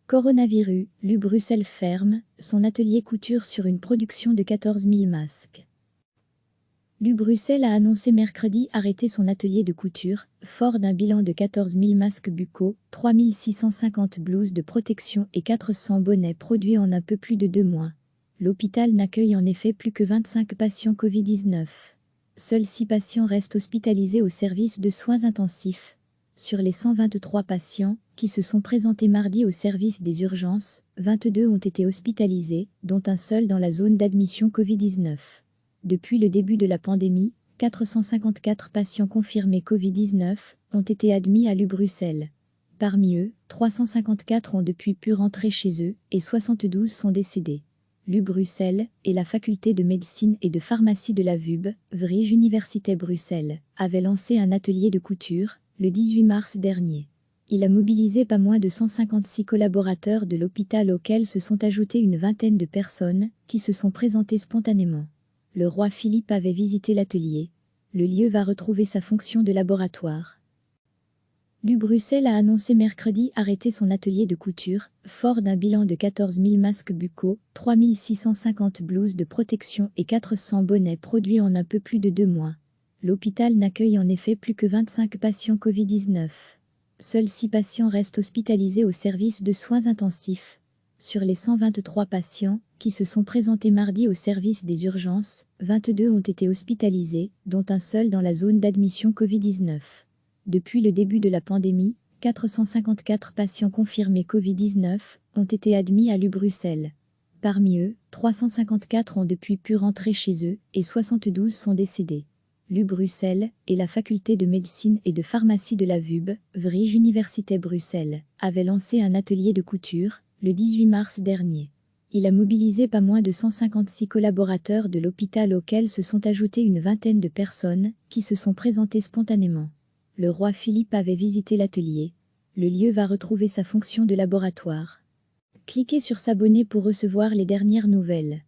Coronavirus, l'U Bruxelles ferme son atelier couture sur une production de 14 000 masques. L'U Bruxelles a annoncé mercredi arrêter son atelier de couture, fort d'un bilan de 14 000 masques buccaux, 3 650 blouses de protection et 400 bonnets produits en un peu plus de 2 mois. L'hôpital n'accueille en effet plus que 25 patients Covid-19. Seuls 6 patients restent hospitalisés au service de soins intensifs. Sur les 123 patients qui se sont présentés mardi au service des urgences, 22 ont été hospitalisés, dont un seul dans la zone d'admission Covid-19. Depuis le début de la pandémie, 454 patients confirmés Covid-19 ont été admis à l'U Bruxelles. Parmi eux, 354 ont depuis pu rentrer chez eux et 72 sont décédés. L'U Bruxelles et la faculté de médecine et de pharmacie de la VUB, Vrije Université Bruxelles, avaient lancé un atelier de couture le 18 mars dernier. Il a mobilisé pas moins de 156 collaborateurs de l'hôpital auxquels se sont ajoutées une vingtaine de personnes qui se sont présentées spontanément. Le roi Philippe avait visité l'atelier. Le lieu va retrouver sa fonction de laboratoire. L'U Bruxelles a annoncé mercredi arrêter son atelier de couture, fort d'un bilan de 14 000 masques buccaux, 3 650 blouses de protection et 400 bonnets produits en un peu plus de 2 mois. L'hôpital n'accueille en effet plus que 25 patients Covid-19. Seuls 6 patients restent hospitalisés au service de soins intensifs. Sur les 123 patients qui se sont présentés mardi au service des urgences, 22 ont été hospitalisés, dont un seul dans la zone d'admission Covid-19. Depuis le début de la pandémie, 454 patients confirmés Covid-19 ont été admis à l'U Bruxelles. Parmi eux, 354 ont depuis pu rentrer chez eux et 72 sont décédés. L'U Bruxelles et la faculté de médecine et de pharmacie de la VUB, Vrije Université Bruxelles, avaient lancé un atelier de couture le 18 mars dernier. Il a mobilisé pas moins de 156 collaborateurs de l'hôpital auxquels se sont ajoutées une vingtaine de personnes qui se sont présentées spontanément. Le roi Philippe avait visité l'atelier. Le lieu va retrouver sa fonction de laboratoire. Cliquez sur s'abonner pour recevoir les dernières nouvelles.